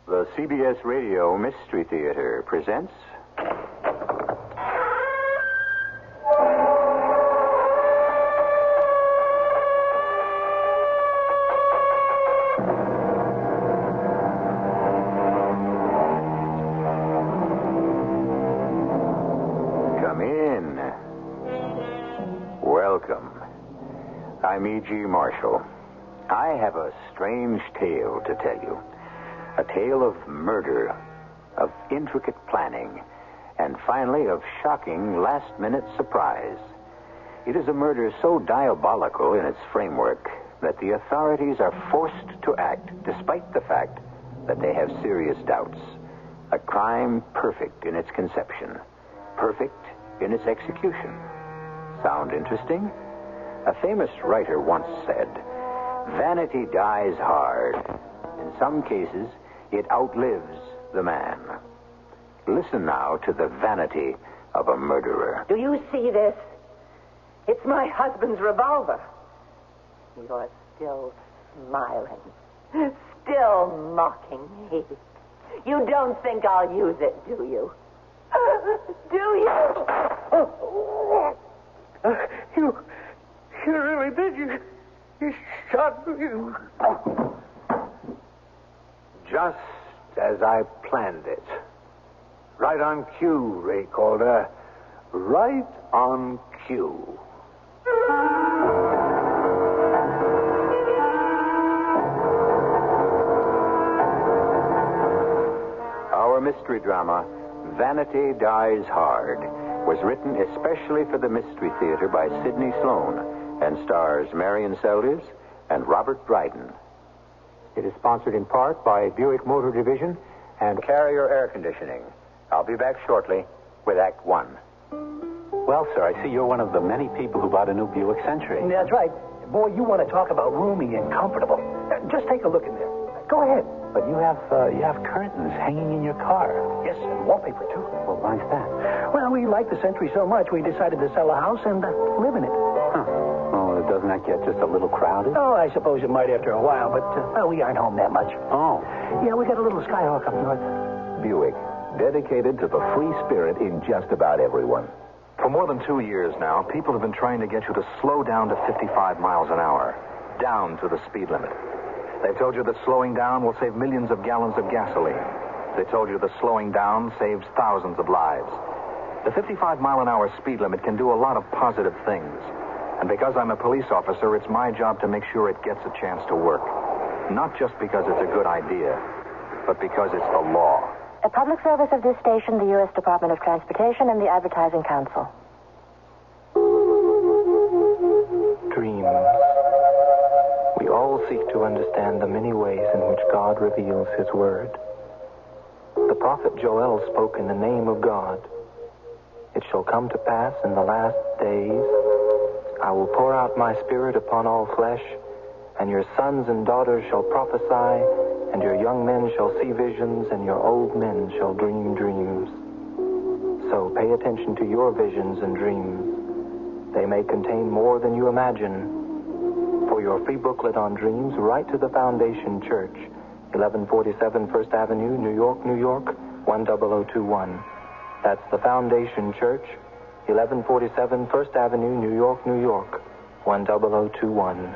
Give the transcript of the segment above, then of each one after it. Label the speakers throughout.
Speaker 1: The CBS Radio Mystery Theater presents... Come in. Welcome. I'm E.G. Marshall. I have a strange tale to tell you. A tale of murder, of intricate planning, and finally of shocking last-minute surprise. It is a murder so diabolical in its framework that the authorities are forced to act despite the fact that they have serious doubts. A crime perfect in its conception, perfect in its execution. Sound interesting? A famous writer once said, "Vanity dies hard. In some cases, it outlives the man." Listen now to the vanity of a murderer.
Speaker 2: Do you see this? It's my husband's revolver. You're still smiling. Still mocking me. You don't think I'll use it, do you? Do you? You really did. You shot me.
Speaker 3: Just as I planned it. Right on cue, Ray Calder. Right on cue.
Speaker 1: Our mystery drama, Vanity Dies Hard, was written especially for the Mystery Theater by Sidney Sloan and stars Marion Seldes and Robert Dryden.
Speaker 3: It is sponsored in part by Buick Motor Division and
Speaker 1: Carrier Air Conditioning. I'll be back shortly with Act One.
Speaker 4: Well, sir, I see you're one of the many people who bought a new Buick Century.
Speaker 5: That's right. Boy, you want to talk about roomy and comfortable. Just take a look in there. Go ahead.
Speaker 4: But you have curtains hanging in your car.
Speaker 5: Yes, and wallpaper, too.
Speaker 4: Well, why's that?
Speaker 5: Well, we like the Century so much, we decided to sell a house and live in it.
Speaker 4: Huh. Oh, doesn't that get just a little crowded?
Speaker 5: Oh, I suppose it might after a while, but, we aren't home that much.
Speaker 4: Oh.
Speaker 5: Yeah, we got a little Skyhawk up north.
Speaker 6: Buick, dedicated to the free spirit in just about everyone.
Speaker 7: For more than 2 years now, people have been trying to get you to slow down to 55 miles an hour, down to the speed limit. They've told you that slowing down will save millions of gallons of gasoline. They told you that slowing down saves thousands of lives. The 55-mile-an-hour speed limit can do a lot of positive things. And because I'm a police officer, it's my job to make sure it gets a chance to work. Not just because it's a good idea, but because it's the law.
Speaker 8: A public service of this station, the U.S. Department of Transportation, and the Advertising Council.
Speaker 9: Dreams. We all seek to understand the many ways in which God reveals His Word. The prophet Joel spoke in the name of God. It shall come to pass in the last days, I will pour out my Spirit upon all flesh, and your sons and daughters shall prophesy, and your young men shall see visions, and your old men shall dream dreams. So pay attention to your visions and dreams. They may contain more than you imagine. For your free booklet on dreams, write to the Foundation Church, 1147 First Avenue, New York, New York, 10021. That's the Foundation Church, 1147 First Avenue, New York, New York, 10021.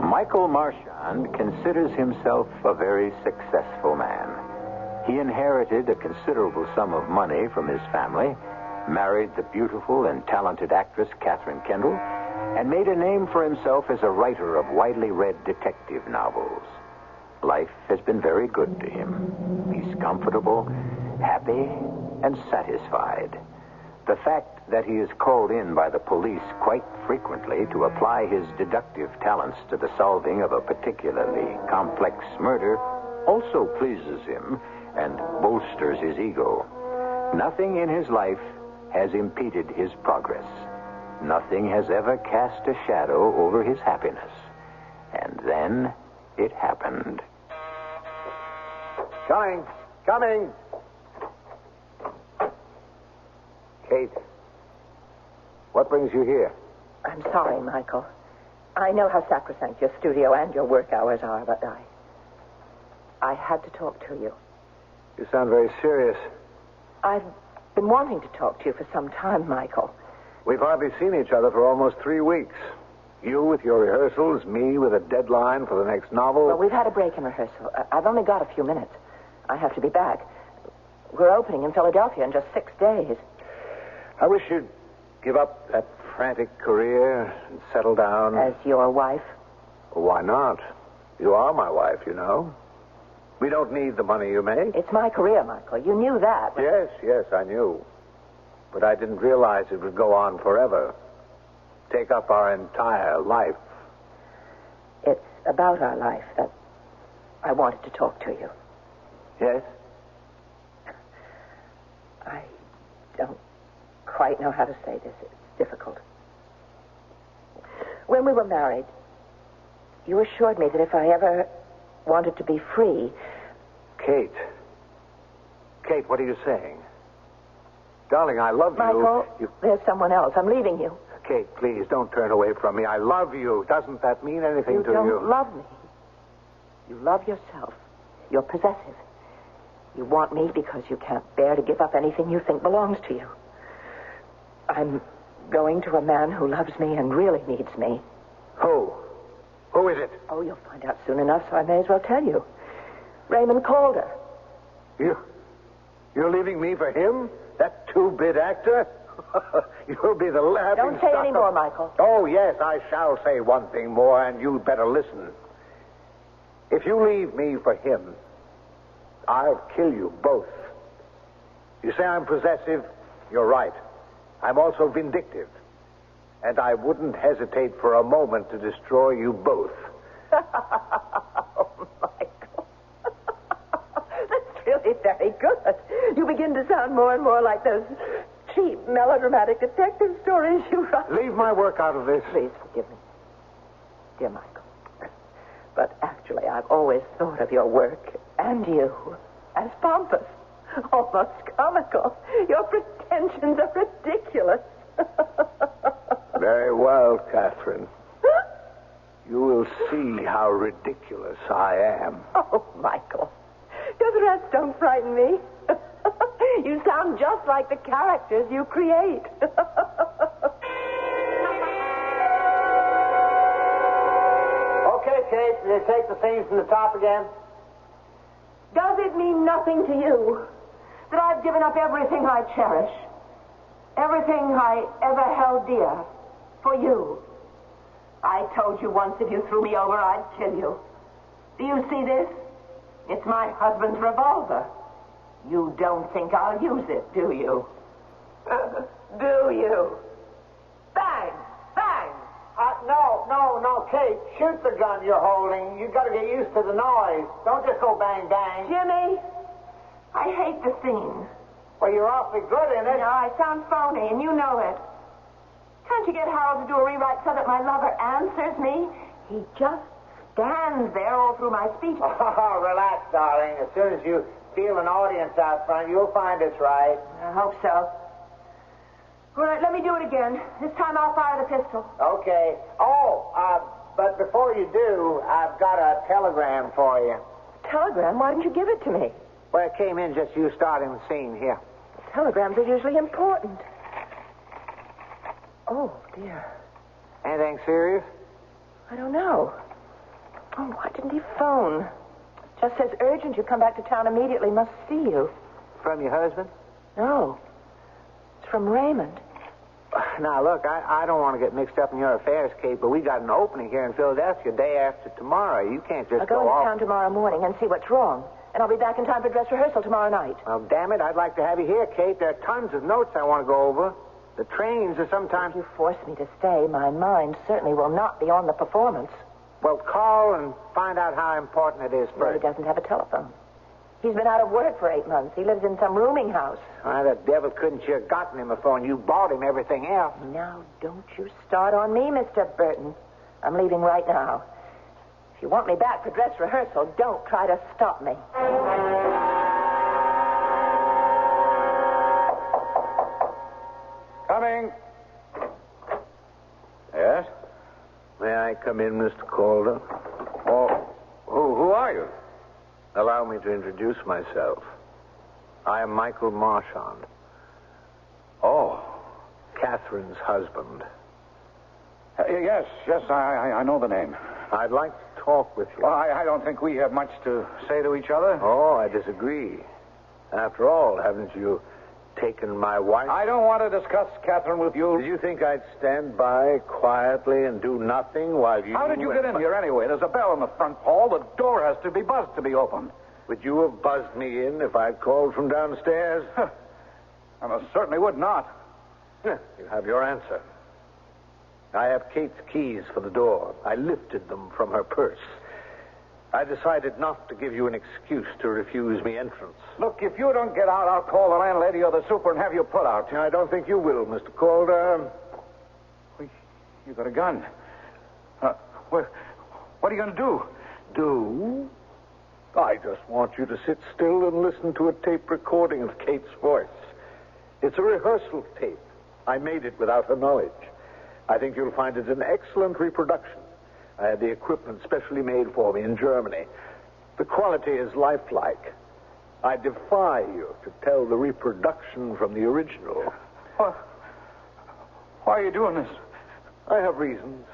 Speaker 1: Michael Marchand considers himself a very successful man. He inherited a considerable sum of money from his family, married the beautiful and talented actress Catherine Kendall, and made a name for himself as a writer of widely read detective novels. Life has been very good to him. He's comfortable, happy, and satisfied. The fact that he is called in by the police quite frequently to apply his deductive talents to the solving of a particularly complex murder also pleases him and bolsters his ego. Nothing in his life has impeded his progress. nothing has ever cast a shadow over his happiness. And then it happened.
Speaker 3: Coming. Kate, what brings you here?
Speaker 2: I'm sorry, Michael. I know how sacrosanct your studio and your work hours are, but I had to talk to you.
Speaker 3: You sound very serious.
Speaker 2: I've been wanting to talk to you for some time, Michael.
Speaker 3: We've hardly seen each other for almost 3 weeks. You with your rehearsals, me with a deadline for the next novel.
Speaker 2: Well, we've had a break in rehearsal. I've only got a few minutes. I have to be back. We're opening in Philadelphia in just 6 days.
Speaker 3: I wish you'd give up that frantic career and settle down.
Speaker 2: As your wife?
Speaker 3: Well, why not? You are my wife, you know. We don't need the money you make.
Speaker 2: It's my career, Michael. You knew that.
Speaker 3: Yes, I knew. But I didn't realize it would go on forever. Take up our entire life.
Speaker 2: It's about our life that I wanted to talk to you.
Speaker 3: Yes?
Speaker 2: I don't quite know how to say this. It's difficult. When we were married, you assured me that if I ever wanted to be free...
Speaker 3: Kate, what are you saying? Darling, I love you.
Speaker 2: Michael, there's someone else. I'm leaving you.
Speaker 3: Kate, please, don't turn away from me. I love you. Doesn't that mean anything to you?
Speaker 2: You don't love me. You love yourself. You're possessive. You want me because you can't bear to give up anything you think belongs to you. I'm going to a man who loves me and really needs me.
Speaker 3: Who? Who is it?
Speaker 2: Oh, you'll find out soon enough, so I may as well tell you. Raymond Calder.
Speaker 3: You're leaving me for him? That two-bit actor? You'll be the laughing
Speaker 2: Don't say any more, Michael.
Speaker 3: Oh, yes, I shall say one thing more, and you'd better listen. If you leave me for him, I'll kill you both. You say I'm possessive? You're right. I'm also vindictive. And I wouldn't hesitate for a moment to destroy you both.
Speaker 2: Oh, Michael. That's really very good. You begin to sound more and more like those cheap, melodramatic detective stories you write.
Speaker 3: Leave my work out of this.
Speaker 2: Please forgive me, dear Michael. But actually, I've always thought of your work and you as pompous, almost comical. Your pretensions are ridiculous.
Speaker 3: Very well, Catherine. You will see how ridiculous I am.
Speaker 2: Oh, Michael. Your threats don't frighten me. You sound just like the characters you create.
Speaker 3: Okay, Kate, you take the scenes from the top again.
Speaker 2: Does it mean nothing to you that I've given up everything I cherish, everything I ever held dear, for you? I told you once if you threw me over, I'd kill you. Do you see this? It's my husband's revolver. You don't think I'll use it, do you? Do you? Bang! Bang!
Speaker 3: No, Kate, shoot the gun you're holding. You've got to get used to the noise. Don't just go bang, bang.
Speaker 2: Jimmy, I hate the scene.
Speaker 3: Well, you're awfully good in it.
Speaker 2: No, I sound phony, and you know it. Can't you get Harold to do a rewrite so that my lover answers me? He just stands there all through my speech.
Speaker 3: Oh, relax, darling. As soon as you feel an audience out front, you'll find it's right.
Speaker 2: I hope so. All right, let me do it again. This time I'll fire the pistol.
Speaker 3: Okay. But before you do, I've got a telegram for you.
Speaker 2: Telegram? Why didn't you give it to me?
Speaker 3: Well, it came in just you starting the scene here.
Speaker 2: Telegrams are usually important. Oh, dear.
Speaker 3: Anything serious?
Speaker 2: I don't know. Oh, why didn't he phone? Just says urgent. You come back to town immediately. Must see you.
Speaker 3: From your husband?
Speaker 2: No. It's from Raymond.
Speaker 3: Now, look, I don't want to get mixed up in your affairs, Kate, but we got an opening here in Philadelphia day after tomorrow. You can't just
Speaker 2: I'll go
Speaker 3: go
Speaker 2: into
Speaker 3: off.
Speaker 2: town tomorrow morning and see what's wrong. And I'll be back in time for dress rehearsal tomorrow night.
Speaker 3: Well, damn it, I'd like to have you here, Kate. There are tons of notes I want to go over. The trains are sometimes...
Speaker 2: If you force me to stay, my mind certainly will not be on the performance.
Speaker 3: Well, call and find out how important it is
Speaker 2: Well, he
Speaker 3: first.
Speaker 2: doesn't have a telephone. He's been out of work for 8 months. He lives in some rooming house.
Speaker 3: Why, the devil couldn't you have gotten him a phone? You bought him everything else.
Speaker 2: Now, don't you start on me, Mr. Burton. I'm leaving right now. If you want me back for dress rehearsal, don't try to stop me.
Speaker 3: Coming. Yes? May I come in, Mr. Calder? Oh, who are you? Allow me to introduce myself. I am Michael Marchand. Oh, Catherine's husband.
Speaker 10: Yes, I know the name.
Speaker 3: I'd like to talk with you.
Speaker 10: Well, I don't think we have much to say to each other.
Speaker 3: Oh, I disagree. After all, haven't you taken my wife?
Speaker 10: I don't want to discuss Catherine with you.
Speaker 3: Did you think I'd stand by quietly and do nothing while you...
Speaker 10: How did you get in here anyway? There's a bell in the front hall. The door has to be buzzed to be opened.
Speaker 3: Would you have buzzed me in if I'd called from downstairs?
Speaker 10: I most certainly would not.
Speaker 3: You have your answer. I have Kate's keys for the door. I lifted them from her purse. I decided not to give you an excuse to refuse me entrance.
Speaker 10: Look, if you don't get out, I'll call the landlady or the super and have you put out.
Speaker 3: I don't think you will, Mr. Calder.
Speaker 10: You got a gun. What are you going to do?
Speaker 3: Do? I just want you to sit still and listen to a tape recording of Kate's voice. It's a rehearsal tape. I made it without her knowledge. I think you'll find it an excellent reproduction. I had the equipment specially made for me in Germany. The quality is lifelike. I defy you to tell the reproduction from the original.
Speaker 10: Why are you doing this?
Speaker 3: I have reasons.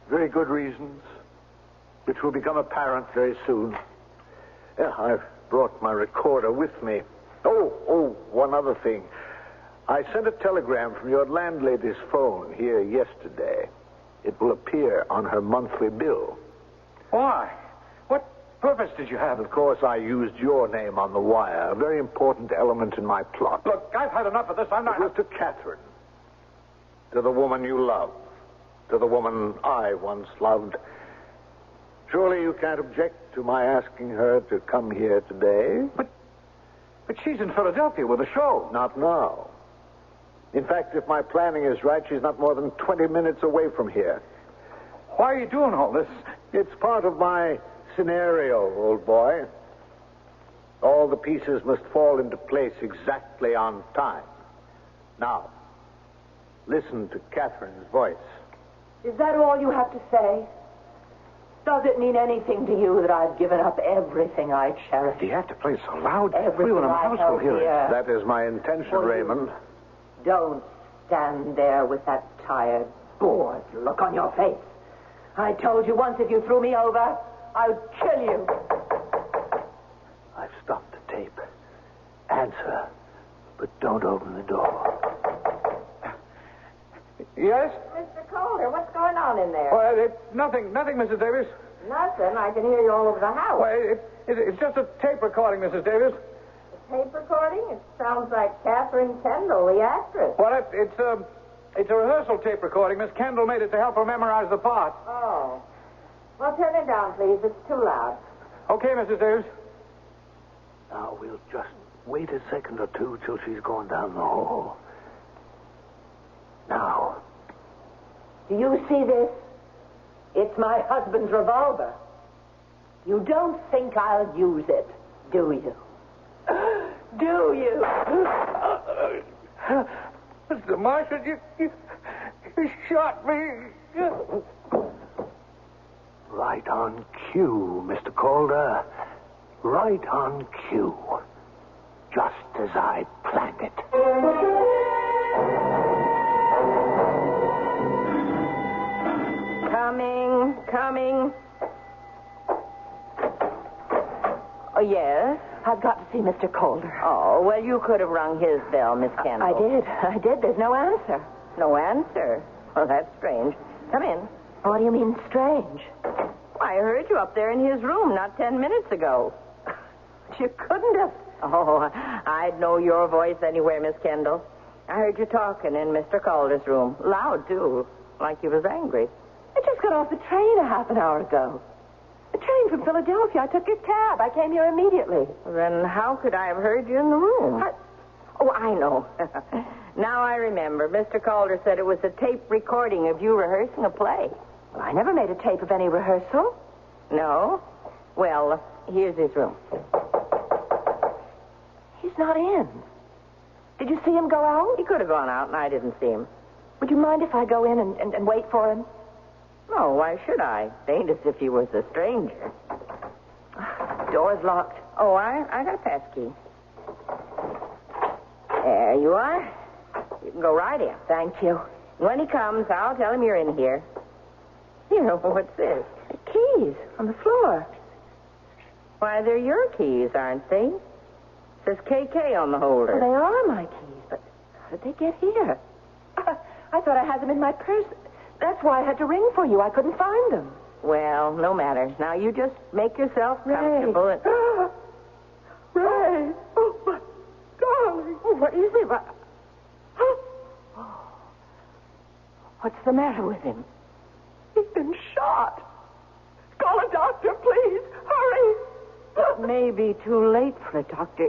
Speaker 3: Very good reasons. Which will become apparent very soon. Yeah, I've brought my recorder with me. Oh, one other thing. I sent a telegram from your landlady's phone here yesterday. It will appear on her monthly bill.
Speaker 10: Why? What purpose did you have?
Speaker 3: Of course, I used your name on the wire, a very important element in my plot.
Speaker 10: Look, I've had enough of this. I'm not...
Speaker 3: It was to Catherine. To the woman you love. To the woman I once loved. Surely you can't object to my asking her to come here today?
Speaker 10: But she's in Philadelphia with a show.
Speaker 3: Not now. In fact, if my planning is right, she's not more than 20 minutes away from here.
Speaker 10: Why are you doing all this?
Speaker 3: It's part of my scenario, old boy. All the pieces must fall into place exactly on time. Now, listen to Catherine's voice.
Speaker 2: Is that all you have to say? Does it mean anything to you that I've given up everything I cherish?
Speaker 10: Do you have to play so loud?
Speaker 2: Everything
Speaker 10: Everyone in the
Speaker 2: I
Speaker 10: house will
Speaker 2: held
Speaker 10: hear it.
Speaker 2: dear.
Speaker 3: That is my intention, Raymond.
Speaker 2: Don't stand there with that tired, bored look on your face. I told you once if you threw me over, I'd kill you.
Speaker 3: I've stopped the tape. Answer, but don't open the door.
Speaker 10: Yes?
Speaker 2: Mr. Calder, what's going on in there?
Speaker 10: Well, nothing, Mrs. Davis.
Speaker 2: Nothing. I can hear you all over the house.
Speaker 10: Well, it's just a tape recording, Mrs. Davis.
Speaker 2: Tape recording? It sounds like Catherine Kendall, the actress.
Speaker 10: Well, it's a rehearsal tape recording. Miss Kendall made it to help her memorize the part.
Speaker 2: Oh. Well, turn it down, please. It's too loud.
Speaker 10: Okay, Mrs. Davis.
Speaker 3: Now, we'll just wait a second or two till she's gone down the hall. Now.
Speaker 2: Do you see this? It's my husband's revolver. You don't think I'll use it, do you? Do you?
Speaker 10: Mr. Marshall, you shot me.
Speaker 3: Right on cue, Mr. Calder. Right on cue. Just as I planned it.
Speaker 2: Coming. Oh, yes?
Speaker 8: I've got to see Mr. Calder.
Speaker 2: Oh, well, you could have rung his bell, Miss Kendall.
Speaker 8: I did. There's no answer.
Speaker 2: No answer? Well, that's strange. Come in.
Speaker 8: What do you mean, strange?
Speaker 2: I heard you up there in his room not 10 minutes ago.
Speaker 8: You couldn't have.
Speaker 2: Oh, I'd know your voice anywhere, Miss Kendall. I heard you talking in Mr. Calder's room. Loud, too. Like you was angry.
Speaker 8: I just got off the train a half an hour ago.
Speaker 2: The train from Philadelphia. I took your cab. I came here immediately.
Speaker 11: Then how could I have heard you in the room? Oh, I know. Now I remember. Mr. Calder said it was a tape recording of you rehearsing a play.
Speaker 2: Well, I never made a tape of any rehearsal.
Speaker 11: No? Well, here's his room.
Speaker 2: He's not in. Did you see him go out?
Speaker 11: He could have gone out, and I didn't see him.
Speaker 2: Would you mind if I go in and wait for him?
Speaker 11: No, why should I? It ain't as if he was a stranger.
Speaker 2: Door's locked.
Speaker 11: Oh, I got a pass key. There you are. You can go right in.
Speaker 2: Thank you.
Speaker 11: When he comes, I'll tell him you're in here. You know, what's this?
Speaker 2: The keys on the floor.
Speaker 11: Why, they're your keys, aren't they? It says KK on the holder.
Speaker 2: Well, they are my keys, but how did they get here? I thought I had them in my purse. That's why I had to ring for you. I couldn't find them.
Speaker 11: Well, no matter. Now, you just make yourself comfortable.
Speaker 2: Ray. Ray. Oh, my darling. Oh, what is it? What's the matter with him? He's been shot. Call a doctor, please. Hurry.
Speaker 11: It may be too late for a doctor.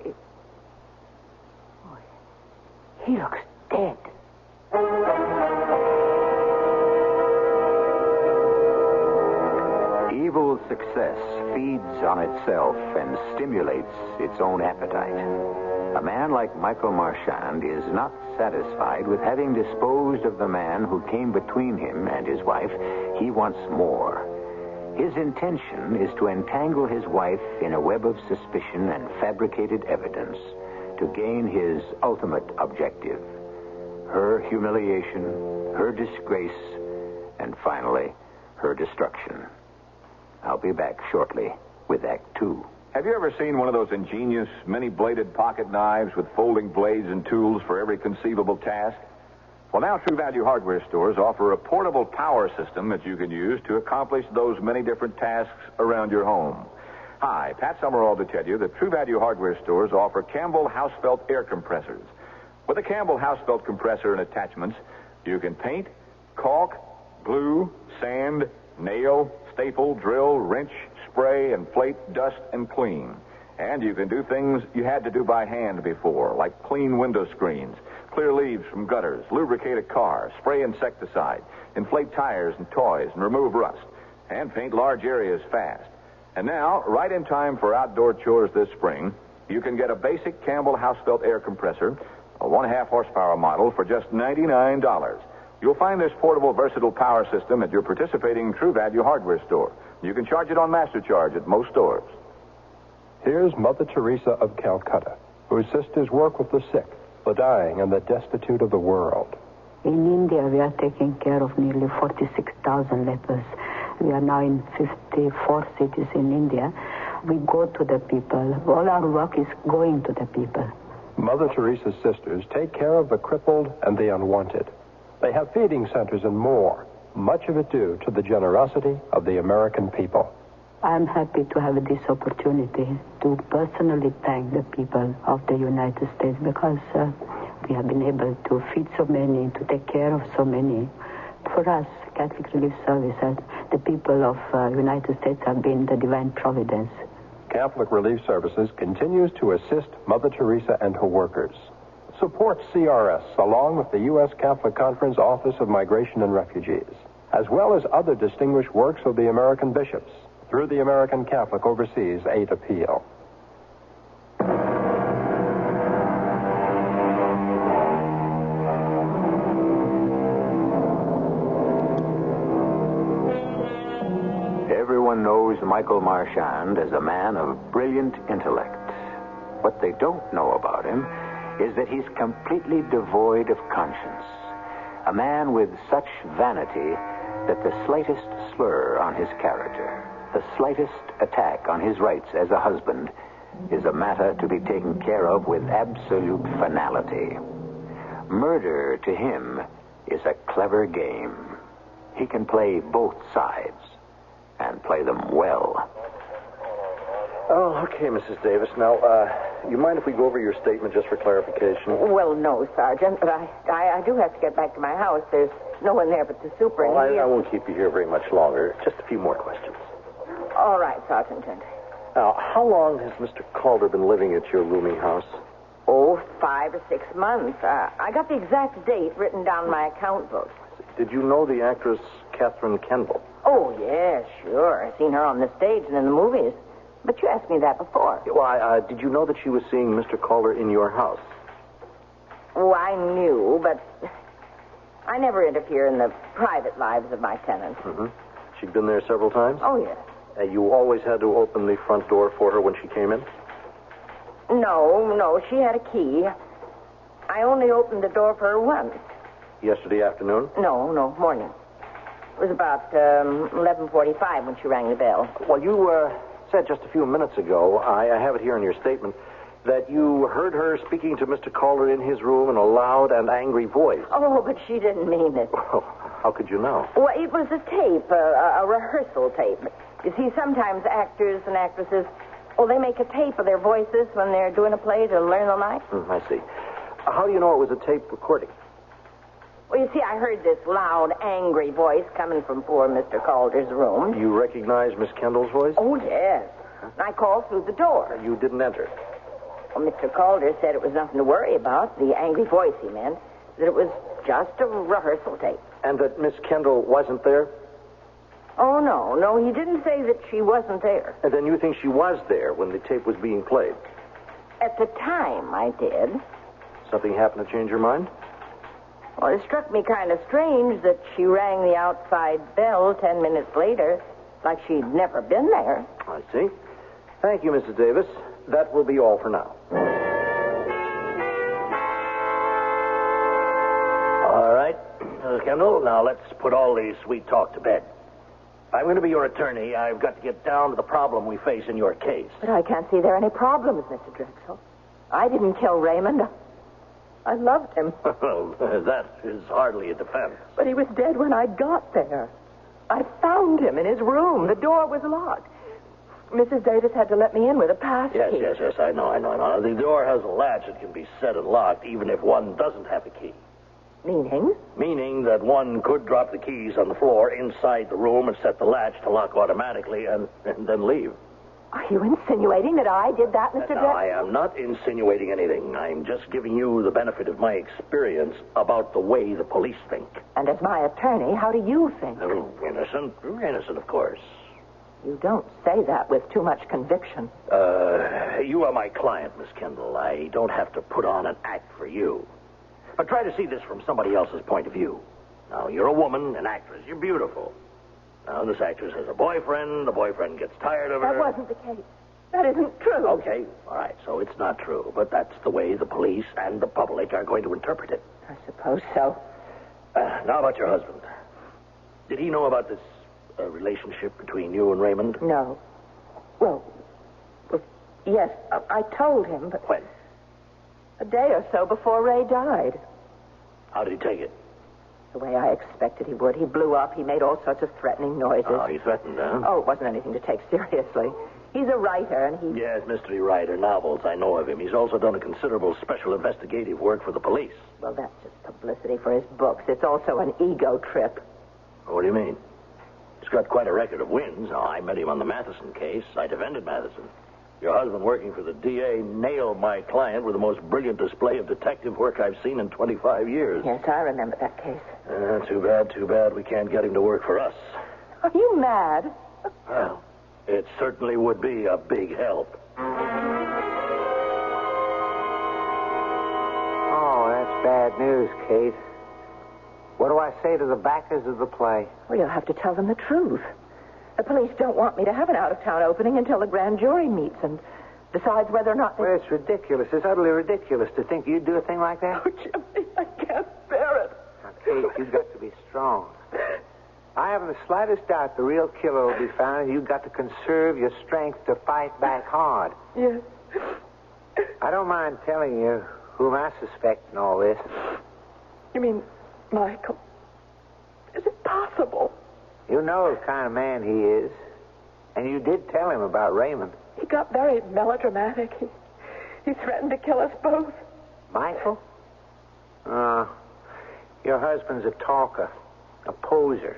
Speaker 2: Oh, he looks dead.
Speaker 1: Evil success feeds on itself and stimulates its own appetite. A man like Michael Marchand is not satisfied with having disposed of the man who came between him and his wife. He wants more. His intention is to entangle his wife in a web of suspicion and fabricated evidence to gain his ultimate objective: her humiliation, her disgrace, and finally, her destruction. I'll be back shortly with Act 2.
Speaker 6: Have you ever seen one of those ingenious, many-bladed pocket knives with folding blades and tools for every conceivable task? Well, now True Value hardware stores offer a portable power system that you can use to accomplish those many different tasks around your home. Hi, Pat Summerall to tell you that True Value hardware stores offer Campbell Housefelt air compressors. With a Campbell Housefelt compressor and attachments, you can paint, caulk, glue, sand, nail, staple, drill, wrench, spray, inflate, dust, and clean. And you can do things you had to do by hand before, like clean window screens, clear leaves from gutters, lubricate a car, spray insecticide, inflate tires and toys, and remove rust, and paint large areas fast. And now, right in time for outdoor chores this spring, you can get a basic Campbell Housefelt air compressor, a 1.5 horsepower model, for just $99. You'll find this portable, versatile power system at your participating True Value hardware store. You can charge it on MasterCharge at most stores.
Speaker 12: Here's Mother Teresa of Calcutta, whose sisters work with the sick, the dying, and the destitute of the world.
Speaker 13: In India, we are taking care of nearly 46,000 lepers. We are now in 54 cities in India. We go to the people. All our work is going to the people.
Speaker 12: Mother Teresa's sisters take care of the crippled and the unwanted. They have feeding centers and more, much of it due to the generosity of the American people.
Speaker 13: I'm happy to have this opportunity to personally thank the people of the United States because we have been able to feed so many, to take care of so many. For us, Catholic Relief Service, the people of United States have been the divine providence.
Speaker 12: Catholic Relief Services continues to assist Mother Teresa and her workers. Support CRS along with the U.S. Catholic Conference Office of Migration and Refugees, as well as other distinguished works of the American bishops through the American Catholic Overseas Aid Appeal.
Speaker 1: Everyone knows Michael Marchand as a man of brilliant intellect. What they don't know about him is that he's completely devoid of conscience. A man with such vanity that the slightest slur on his character, the slightest attack on his rights as a husband, is a matter to be taken care of with absolute finality. Murder, to him, is a clever game. He can play both sides, and play them well.
Speaker 14: Oh, okay, Mrs. Davis. Now, you mind if we go over your statement just for clarification?
Speaker 11: Well, no, Sergeant, but I do have to get back to my house. There's no one there but the super.
Speaker 14: Well, I won't keep you here very much longer. Just a few more questions.
Speaker 11: All right, Sergeant.
Speaker 14: Now, how long has Mr. Calder been living at your rooming house?
Speaker 11: Oh, 5 or 6 months. I got the exact date written down in my account book.
Speaker 14: Did you know the actress Catherine Kendall?
Speaker 11: Oh, yeah, sure. I've seen her on the stage and in the movies. But you asked me that before.
Speaker 14: Why, did you know that she was seeing Mr. Calder in your house?
Speaker 11: Oh, I knew, but I never interfere in the private lives of my tenants.
Speaker 14: Mm-hmm. She'd been there several times?
Speaker 11: Oh, yes.
Speaker 14: You always had to open the front door for her when she came in?
Speaker 11: No, she had a key. I only opened the door for her once.
Speaker 14: Yesterday afternoon?
Speaker 11: No, morning. It was about 11:45 when she rang the bell.
Speaker 14: Well, you said just a few minutes ago, I have it here in your statement, that you heard her speaking to Mr. Calder in his room in a loud and angry voice.
Speaker 11: Oh, but she didn't mean it.
Speaker 14: Well, how could you know?
Speaker 11: Well, it was a tape, a rehearsal tape. You see, sometimes actors and actresses, they make a tape of their voices when they're doing a play to learn the lines.
Speaker 14: I see. How do you know it was a tape recording?
Speaker 11: Well, you see, I heard this loud, angry voice coming from poor Mr. Calder's room.
Speaker 14: You recognize Miss Kendall's voice?
Speaker 11: Oh, yes. I called through the door.
Speaker 14: You didn't enter?
Speaker 11: Well, Mr. Calder said it was nothing to worry about. The angry voice, he meant. That it was just a rehearsal tape.
Speaker 14: And that Miss Kendall wasn't there?
Speaker 11: Oh, no, he didn't say that she wasn't there.
Speaker 14: And then you think she was there when the tape was being played?
Speaker 11: At the time, I did.
Speaker 14: Something happened to change your mind?
Speaker 11: Well, it struck me kind of strange that she rang the outside bell 10 minutes later, like she'd never been there.
Speaker 14: I see. Thank you, Mrs. Davis. That will be all for now.
Speaker 3: All right, Mrs. Kendall, now let's put all the sweet talk to bed. I'm going to be your attorney. I've got to get down to the problem we face in your case.
Speaker 2: But I can't see there are any problems, Mr. Drexel. I didn't kill Raymond. I loved him.
Speaker 3: Well, that is hardly a defense.
Speaker 2: But he was dead when I got there. I found him in his room. The door was locked. Mrs. Davis had to let me in with a pass key.
Speaker 3: Yes, I know. The door has a latch that can be set and locked even if one doesn't have a key.
Speaker 2: Meaning?
Speaker 3: Meaning that one could drop the keys on the floor inside the room and set the latch to lock automatically and then leave.
Speaker 2: Are you insinuating that I did that, Mr. Drexel?
Speaker 3: No, I am not insinuating anything. I'm just giving you the benefit of my experience about the way the police think.
Speaker 2: And as my attorney, how do you think?
Speaker 3: Innocent. Innocent, of course.
Speaker 2: You don't say that with too much conviction.
Speaker 3: You are my client, Miss Kendall. I don't have to put on an act for you. But try to see this from somebody else's point of view. Now, you're a woman, an actress. You're beautiful. Now, this actress has a boyfriend. The boyfriend gets tired of her.
Speaker 2: That wasn't the case. That isn't true.
Speaker 3: Okay, all right. So it's not true. But that's the way the police and the public are going to interpret it.
Speaker 2: I suppose so.
Speaker 3: Now about your husband. Did he know about this relationship between you and Raymond?
Speaker 2: No. Well, yes, I told him, but...
Speaker 3: When?
Speaker 2: A day or so before Ray died.
Speaker 3: How did he take it?
Speaker 2: The way I expected he would. He blew up. He made all sorts of threatening noises.
Speaker 3: Oh, he threatened, huh?
Speaker 2: Oh, it wasn't anything to take seriously. He's a writer, and he...
Speaker 3: Yes, mystery writer, novels. I know of him. He's also done a considerable special investigative work for the police.
Speaker 2: Well, that's just publicity for his books. It's also an ego trip.
Speaker 3: What do you mean? He's got quite a record of wins. Now, I met him on the Matheson case. I defended Matheson. Your husband, working for the DA, nailed my client with the most brilliant display of detective work I've seen in 25 years.
Speaker 2: Yes, I remember that case.
Speaker 3: Too bad we can't get him to work for us.
Speaker 2: Are you mad?
Speaker 3: Well, it certainly would be a big help.
Speaker 15: Oh, that's bad news, Kate. What do I say to the backers of the play?
Speaker 2: Well, you'll have to tell them the truth. The police don't want me to have an out-of-town opening until the grand jury meets and decides whether or not they...
Speaker 15: Well, it's ridiculous. It's utterly ridiculous to think you'd do a thing like that.
Speaker 2: Oh, Jimmy, I can't bear it.
Speaker 15: Now, Kate, you've got to be strong. I haven't the slightest doubt the real killer will be found, and you've got to conserve your strength to fight back hard.
Speaker 2: Yes.
Speaker 15: I don't mind telling you whom I suspect in all this.
Speaker 2: You mean Michael? Is it possible?
Speaker 15: You know the kind of man he is. And you did tell him about Raymond.
Speaker 2: He got very melodramatic. He threatened to kill us both.
Speaker 15: Michael? Your husband's a talker, a poser,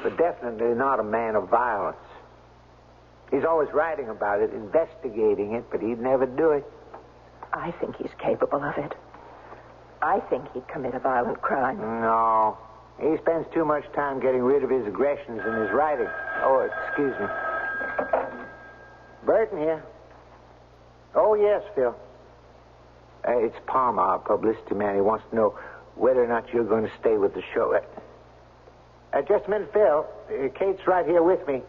Speaker 15: but definitely not a man of violence. He's always writing about it, investigating it, but he'd never do it.
Speaker 2: I think he's capable of it. I think he'd commit a violent crime.
Speaker 15: No. He spends too much time getting rid of his aggressions in his writing. Oh, excuse me. Burton here. Oh, yes, Phil. It's Palmer, our publicity man. He wants to know whether or not you're going to stay with the show. Just a minute, Phil. Kate's right here with me.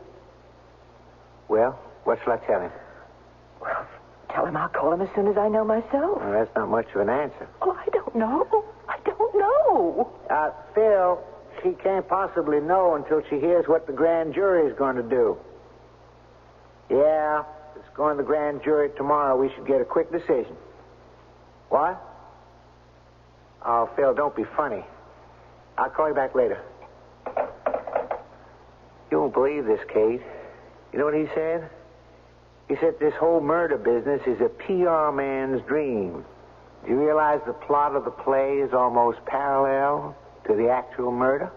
Speaker 15: Well, what shall I tell him?
Speaker 2: Well, tell him I'll call him as soon as I know myself.
Speaker 15: Well, that's not much of an answer.
Speaker 2: Oh, I don't know. I don't know.
Speaker 15: Phil, she can't possibly know until she hears what the grand jury is going to do. Yeah, it's going to the grand jury tomorrow. We should get a quick decision. What? Oh, Phil, don't be funny. I'll call you back later. You won't believe this, Kate. You know what he said? He said this whole murder business is a PR man's dream. Do you realize the plot of the play is almost parallel to the actual murder?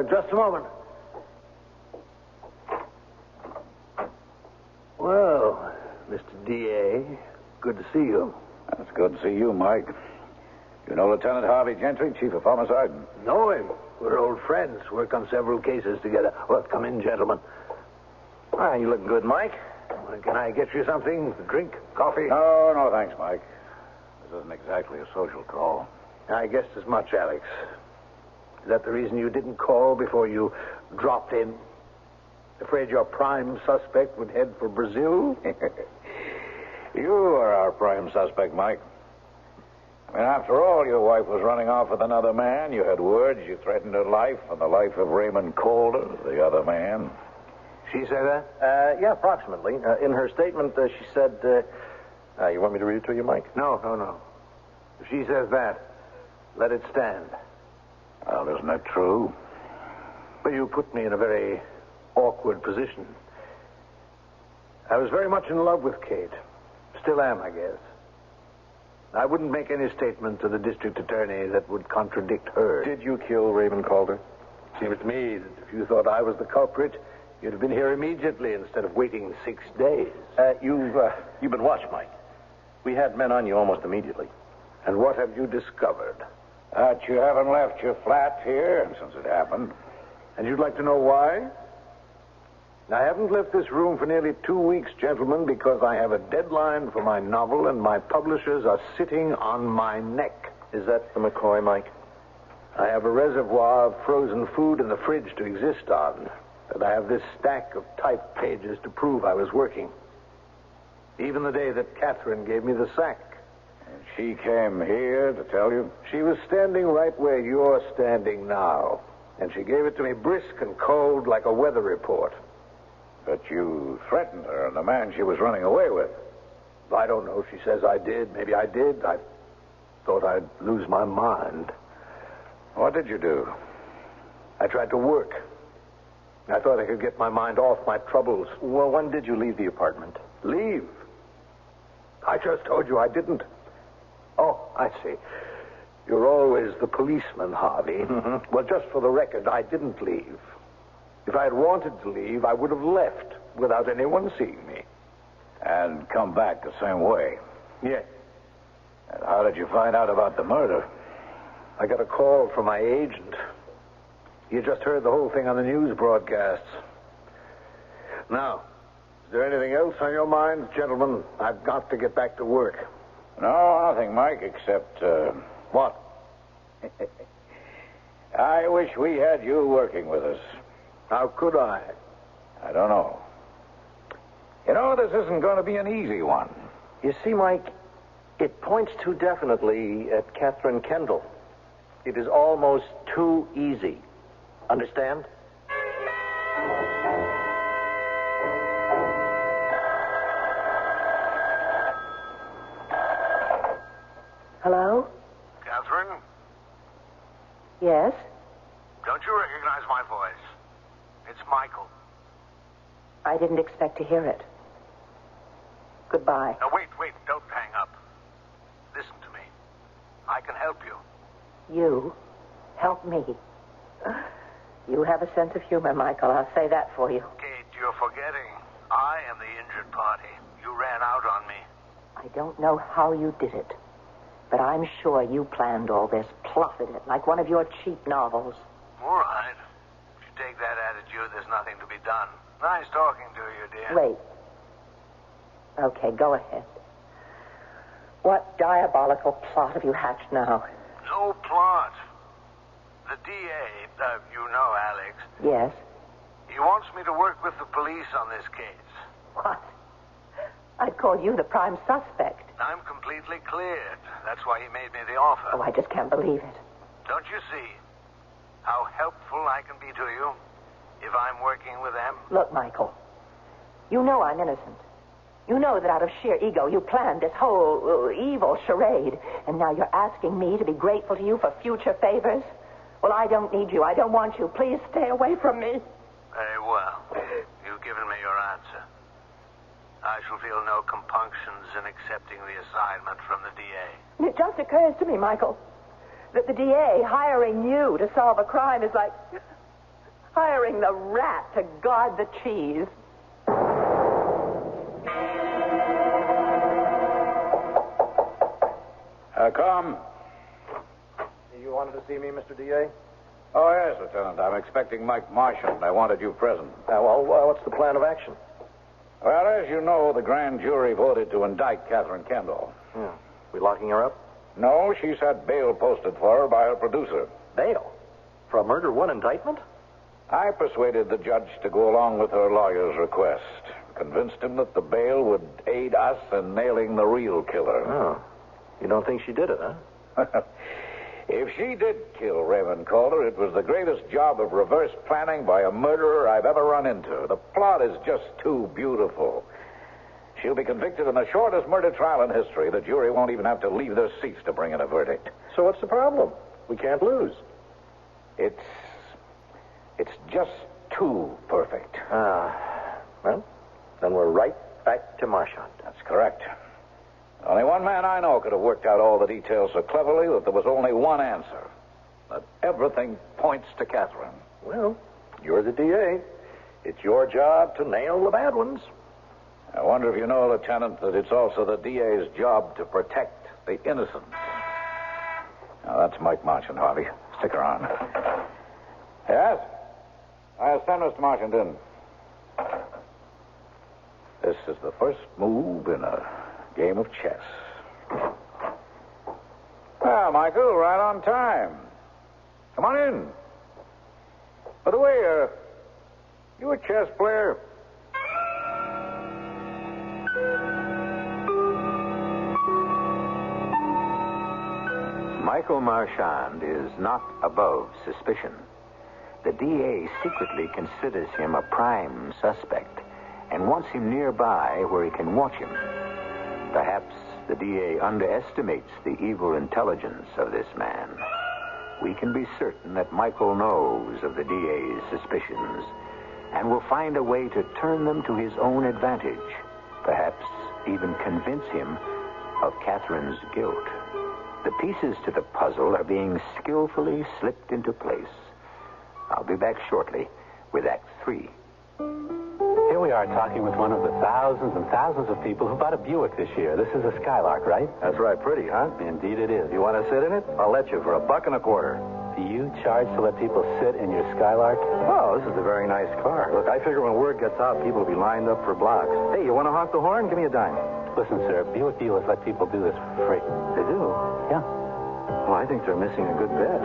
Speaker 3: Just a moment. Well, Mr. D.A., good to see you.
Speaker 16: It's good to see you, Mike. You know Lieutenant Harvey Gentry, Chief of Homicide?
Speaker 3: Know him. We're old friends. Work on several cases together. Well, come in, gentlemen.
Speaker 14: Ah, you look good, Mike.
Speaker 3: Can I get you something? A drink? Coffee?
Speaker 16: No, thanks, Mike. This isn't exactly a social call.
Speaker 3: I guessed as much, Alex. Is that the reason you didn't call before you dropped in? Afraid your prime suspect would head for Brazil?
Speaker 16: You are our prime suspect, Mike. I mean, after all, your wife was running off with another man. You had words. You threatened her life and the life of Raymond Calder, the other man.
Speaker 3: She said that?
Speaker 14: Yeah, approximately. In her statement, she said... you want me to read it to you, Mike?
Speaker 3: No. If she says that, let it stand.
Speaker 16: Well, isn't that true?
Speaker 3: Well, you put me in a very awkward position. I was very much in love with Kate. Still am, I guess. I wouldn't make any statement to the district attorney that would contradict her.
Speaker 14: Did you kill Raymond Calder?
Speaker 3: Seems to me that if you thought I was the culprit, you'd have been here immediately instead of waiting 6 days.
Speaker 14: You've been watched, Mike. We had men on you almost immediately.
Speaker 3: And what have you discovered?
Speaker 16: That you haven't left your flat here since it happened.
Speaker 3: And you'd like to know why? I haven't left this room for nearly 2 weeks, gentlemen, because I have a deadline for my novel and my publishers are sitting on my neck.
Speaker 14: Is that the McCoy, Mike?
Speaker 3: I have a reservoir of frozen food in the fridge to exist on, and I have this stack of typed pages to prove I was working. Even the day that Catherine gave me the sack.
Speaker 16: And she came here to tell you?
Speaker 3: She was standing right where you're standing now, and she gave it to me brisk and cold like a weather report.
Speaker 16: But you threatened her and the man she was running away with.
Speaker 3: I don't know. She says I did. Maybe I did. I thought I'd lose my mind.
Speaker 16: What did you do?
Speaker 3: I tried to work. I thought I could get my mind off my troubles.
Speaker 14: Well, when did you leave the apartment?
Speaker 3: Leave? I just told you I didn't. Oh, I see. You're always the policeman, Harvey.
Speaker 14: Mm-hmm.
Speaker 3: Well, just for the record, I didn't leave. If I had wanted to leave, I would have left without anyone seeing me.
Speaker 16: And come back the same way?
Speaker 3: Yes.
Speaker 16: And how did you find out about the murder?
Speaker 3: I got a call from my agent. You just heard the whole thing on the news broadcasts. Now, is there anything else on your minds, gentlemen? I've got to get back to work.
Speaker 16: No, nothing, Mike, except,
Speaker 3: What?
Speaker 16: I wish we had you working with us.
Speaker 3: How could I?
Speaker 16: I don't know. You know, this isn't going to be an easy one.
Speaker 14: You see, Mike, it points too definitely at Catherine Kendall. It is almost too easy. Understand?
Speaker 2: Hello?
Speaker 3: Catherine?
Speaker 2: Yes?
Speaker 3: Don't you recognize my voice? It's Michael.
Speaker 2: I didn't expect to hear it. Goodbye.
Speaker 3: Now, wait. Don't hang up.
Speaker 17: I can help you.
Speaker 2: You help me. You have a sense of humor, Michael. I'll say that for you.
Speaker 17: Kate, you're forgetting. I am the injured party. You ran out on me.
Speaker 2: I don't know how you did it, but I'm sure you planned all this, plotted it, like one of your cheap novels.
Speaker 17: All right. If you take that attitude, there's nothing to be done. Nice talking to you, dear.
Speaker 2: Wait. Okay, go ahead. What diabolical plot have you hatched now?
Speaker 17: No plot. The DA, you know Alex.
Speaker 2: Yes.
Speaker 17: He wants me to work with the police on this case.
Speaker 2: What? I'd call you the prime suspect.
Speaker 17: I'm completely cleared. That's why he made me the offer.
Speaker 2: Oh, I just can't believe it.
Speaker 17: Don't you see how helpful I can be to you if I'm working with them?
Speaker 2: Look, Michael, you know I'm innocent. You know that out of sheer ego you planned this whole evil charade, and now you're asking me to be grateful to you for future favors? Well, I don't need you. I don't want you. Please stay away from me.
Speaker 17: Very well. You've given me your answer. I shall feel no compunctions in accepting the assignment from the DA.
Speaker 2: It just occurs to me, Michael, that the DA hiring you to solve a crime is like hiring the rat to guard the cheese.
Speaker 16: Come.
Speaker 14: You wanted to see me, Mr. D.A.?
Speaker 16: Oh, yes, Lieutenant. I'm expecting Mike Marchand. I wanted you present.
Speaker 14: What's the plan of action?
Speaker 16: Well, as you know, the grand jury voted to indict Catherine Kendall.
Speaker 14: Yeah. We locking her up?
Speaker 16: No, she's had bail posted for her by her producer.
Speaker 14: Bail? For a murder one indictment?
Speaker 16: I persuaded the judge to go along with her lawyer's request. Convinced him that the bail would aid us in nailing the real killer.
Speaker 14: Oh. You don't think she did it, huh?
Speaker 16: If she did kill Raymond Calder, it was the greatest job of reverse planning by a murderer I've ever run into. The plot is just too beautiful. She'll be convicted in the shortest murder trial in history. The jury won't even have to leave their seats to bring in a verdict.
Speaker 14: So what's the problem? We can't lose.
Speaker 16: It's just too perfect.
Speaker 14: Well, then we're right back to Marchand.
Speaker 16: That's correct. Only one man I know could have worked out all the details so cleverly that there was only one answer. That everything points to Catherine.
Speaker 14: Well, you're the DA. It's your job to nail the bad ones.
Speaker 16: I wonder if you know, Lieutenant, that it's also the DA's job to protect the innocent. Now, that's Mike Marchand, Harvey. Stick around. Yes? I'll send Mr. Marchand in. This is the first move in a game of chess. Well, Michael, right on time. Come on in. By the way, you a chess player?
Speaker 1: Michael Marchand is not above suspicion. The DA secretly considers him a prime suspect and wants him nearby where he can watch him. Perhaps the DA underestimates the evil intelligence of this man. We can be certain that Michael knows of the DA's suspicions and will find a way to turn them to his own advantage, perhaps even convince him of Catherine's guilt. The pieces to the puzzle are being skillfully slipped into place. I'll be back shortly with Act 3.
Speaker 4: Here we are talking with one of the thousands and thousands of people who bought a Buick this year. This is a Skylark, right?
Speaker 14: That's right. Pretty, huh?
Speaker 4: Indeed it is.
Speaker 14: You want to sit in it? I'll let you for $1.25.
Speaker 4: Do you charge to let people sit in your Skylark?
Speaker 14: Oh, this is a very nice car. Look, I figure when word gets out, people will be lined up for blocks. Hey, you want to honk the horn? Give me a dime.
Speaker 4: Listen, sir, Buick dealers let people do this for free.
Speaker 14: They do?
Speaker 4: Yeah.
Speaker 14: Well, I think they're missing a good bet.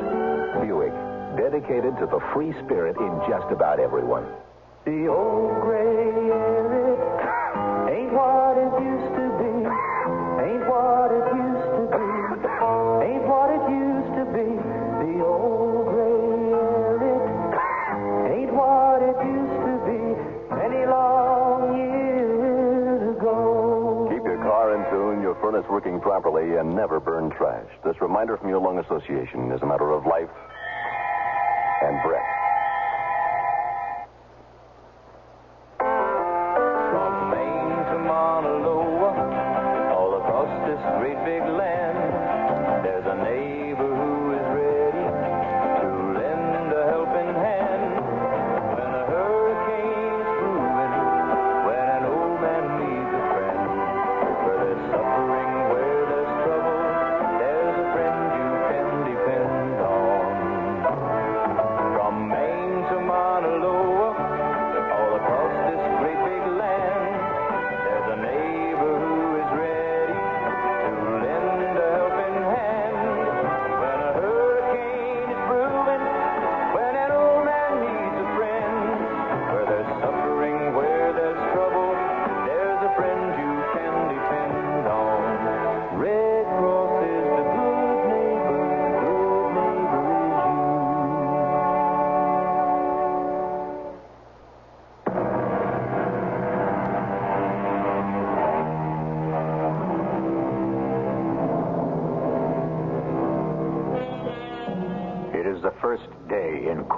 Speaker 18: Buick, dedicated to the free spirit in just about everyone.
Speaker 19: The old gray area ain't what it used to be. Ain't what it used to be. Ain't what it used to be. The old gray area ain't what it used to be. Many long years ago.
Speaker 12: Keep your car in tune, your furnace working properly, and never burn trash. This reminder from your lung association is a matter of life and breath.
Speaker 19: Great big land, there's a nation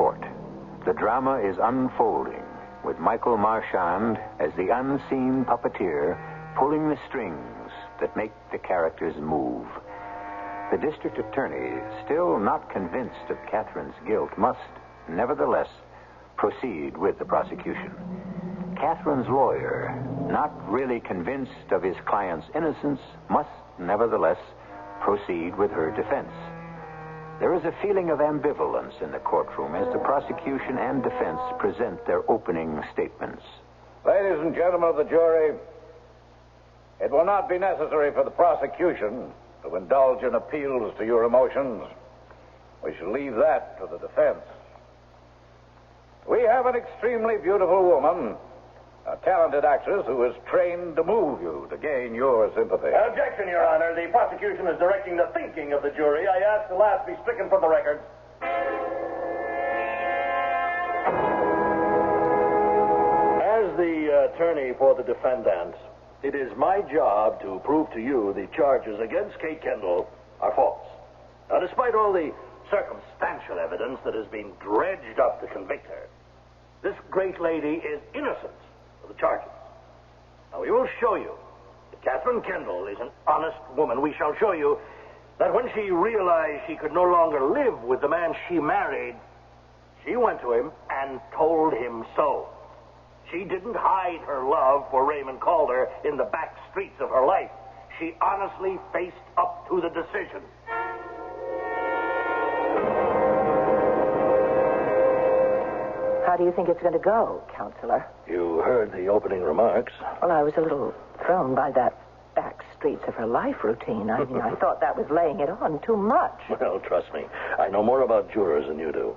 Speaker 1: court. The drama is unfolding, with Michael Marchand as the unseen puppeteer pulling the strings that make the characters move. The district attorney, still not convinced of Catherine's guilt, must, nevertheless, proceed with the prosecution. Catherine's lawyer, not really convinced of his client's innocence, must, nevertheless, proceed with her defense. There is a feeling of ambivalence in the courtroom as the prosecution and defense present their opening statements.
Speaker 16: Ladies and gentlemen of the jury, it will not be necessary for the prosecution to indulge in appeals to your emotions. We shall leave that to the defense. We have an extremely beautiful woman, a talented actress who is trained to move you, to gain your sympathy.
Speaker 5: Objection, Your Honor. The prosecution is directing the thinking of the jury. I ask the last be stricken from the record. As the attorney for the defendant, it is my job to prove to you the charges against Kate Kendall are false. Now, despite all the circumstantial evidence that has been dredged up to convict her, this great lady is innocent of the charges. Now, we will show you that Catherine Kendall is an honest woman. We shall show you that when she realized she could no longer live with the man she married, she went to him and told him so. She didn't hide her love for Raymond Calder in the back streets of her life. She honestly faced up to the decision.
Speaker 2: How do you think it's going to go, Counselor?
Speaker 5: You heard the opening remarks.
Speaker 2: Well, I was a little thrown by that back streets of her life routine. I mean, I thought that was laying it on too much.
Speaker 5: Well, trust me, I know more about jurors than you do.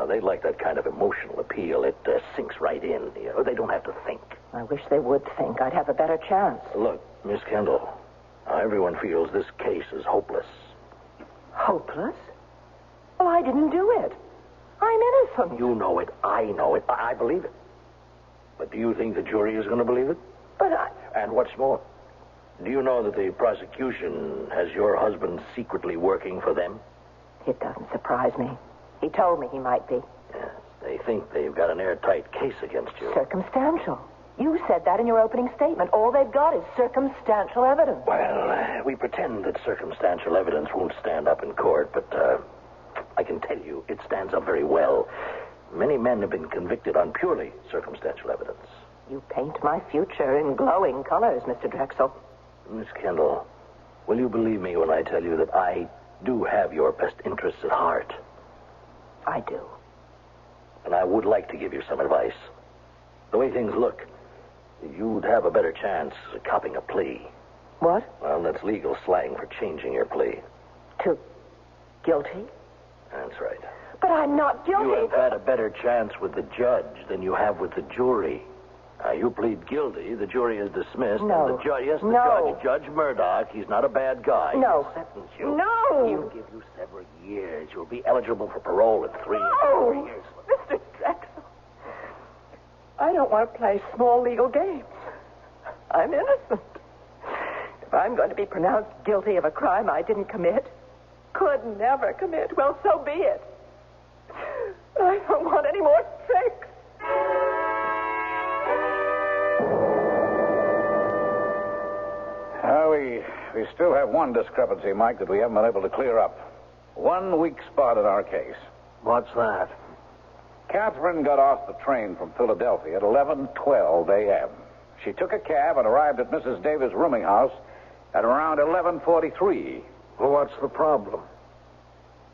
Speaker 5: They like that kind of emotional appeal. It sinks right in. You know, they don't have to think.
Speaker 2: I wish they would think. I'd have a better chance.
Speaker 5: Look, Miss Kendall, everyone feels this case is hopeless.
Speaker 2: Hopeless? Well, I didn't do it. I'm innocent.
Speaker 5: You know it. I know it. I believe it. But do you think the jury is going to believe it?
Speaker 2: But I...
Speaker 5: And what's more, do you know that the prosecution has your husband secretly working for them?
Speaker 2: It doesn't surprise me. He told me he might be.
Speaker 5: Yes, they think they've got an airtight case against you.
Speaker 2: Circumstantial. You said that in your opening statement. All they've got is circumstantial evidence.
Speaker 5: Well, we pretend that circumstantial evidence won't stand up in court, but I can tell you it stands up very well. Many men have been convicted on purely circumstantial evidence.
Speaker 2: You paint my future in glowing colors, Mr. Drexel.
Speaker 5: Miss Kendall, will you believe me when I tell you that I do have your best interests at heart?
Speaker 2: I do.
Speaker 5: And I would like to give you some advice. The way things look, you'd have a better chance of copping a plea.
Speaker 2: What?
Speaker 5: Well, that's legal slang for changing your plea.
Speaker 2: To guilty?
Speaker 5: That's right.
Speaker 2: But I'm not guilty.
Speaker 5: You have had a better chance with the judge than you have with the jury. You plead guilty, the jury is dismissed.
Speaker 2: No.
Speaker 5: And the judge, yes, the
Speaker 2: No.
Speaker 5: Judge Murdoch, he's not a bad guy.
Speaker 2: No.
Speaker 5: He'll sentence you.
Speaker 2: No.
Speaker 5: He'll give you several years. You'll be eligible for parole in 3 years.
Speaker 2: Mr. Drexel. I don't want to play small legal games. I'm innocent. If I'm going to be pronounced guilty of a crime I didn't commit, could never commit, well, so be it. I don't want any more tricks.
Speaker 16: We still have one discrepancy, Mike, that we haven't been able to clear up. One weak spot in our case.
Speaker 5: What's that?
Speaker 16: Catherine got off the train from Philadelphia at 11:12 a.m. She took a cab and arrived at Mrs. Davis' rooming house at around 11:43.
Speaker 3: Well, what's the problem?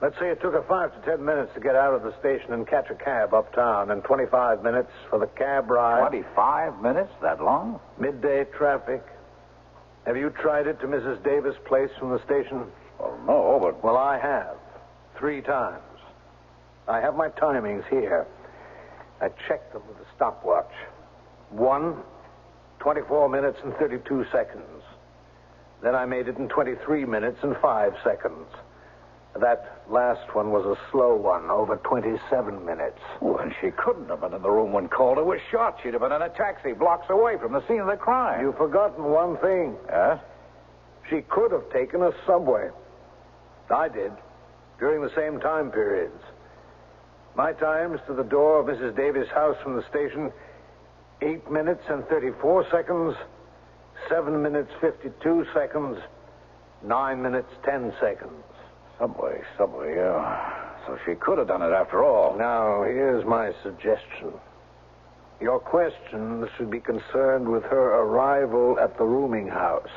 Speaker 3: Let's say it took her 5 to 10 minutes to get out of the station and catch a cab uptown, and 25 minutes for the cab ride.
Speaker 6: 25 minutes? That long?
Speaker 3: Midday traffic. Have you tried it to Mrs. Davis' place from the station?
Speaker 16: Well, no, but...
Speaker 3: Well, I have. 3 times. I have my timings here. I checked them with a stopwatch. 1, 24 minutes and 32 seconds. Then I made it in 23 minutes and 5 seconds. That last one was a slow one, over 27 minutes.
Speaker 16: Well, and she couldn't have been in the room when Calder was shot. She'd have been in a taxi blocks away from the scene of the crime.
Speaker 3: You've forgotten one thing.
Speaker 16: Yes?
Speaker 3: She could have taken a subway. I did, during the same time periods. My times to the door of Mrs. Davis' house from the station, 8 minutes and 34 seconds, 7 minutes 52 seconds, 9 minutes 10 seconds.
Speaker 16: Subway, yeah. So she could have done it after all.
Speaker 3: Now, here's my suggestion. Your questions should be concerned with her arrival at the rooming house.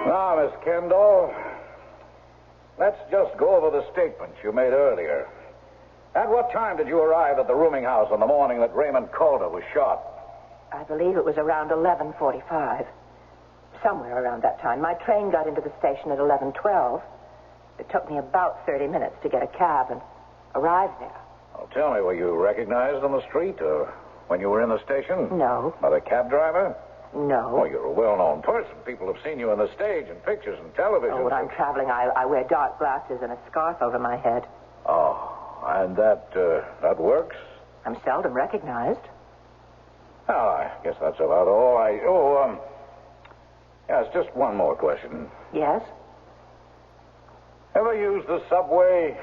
Speaker 16: Now, Miss Kendall, let's just go over the statement you made earlier. At what time did you arrive at the rooming house on the morning that Raymond Calder was shot?
Speaker 2: I believe it was around 11:45. Somewhere around that time. My train got into the station at 11:12. It took me about 30 minutes to get a cab and arrive there.
Speaker 16: Well, tell me, were you recognized on the street or when you were in the station?
Speaker 2: No.
Speaker 16: By the cab driver?
Speaker 2: No.
Speaker 16: Oh, you're a well-known person. People have seen you on the stage and pictures and television.
Speaker 2: Oh, when I'm traveling, I wear dark glasses and a scarf over my head.
Speaker 16: Oh, and that works?
Speaker 2: I'm seldom recognized.
Speaker 16: Oh, I guess that's about all. Yes, just one more question.
Speaker 2: Yes?
Speaker 16: Ever use the subway?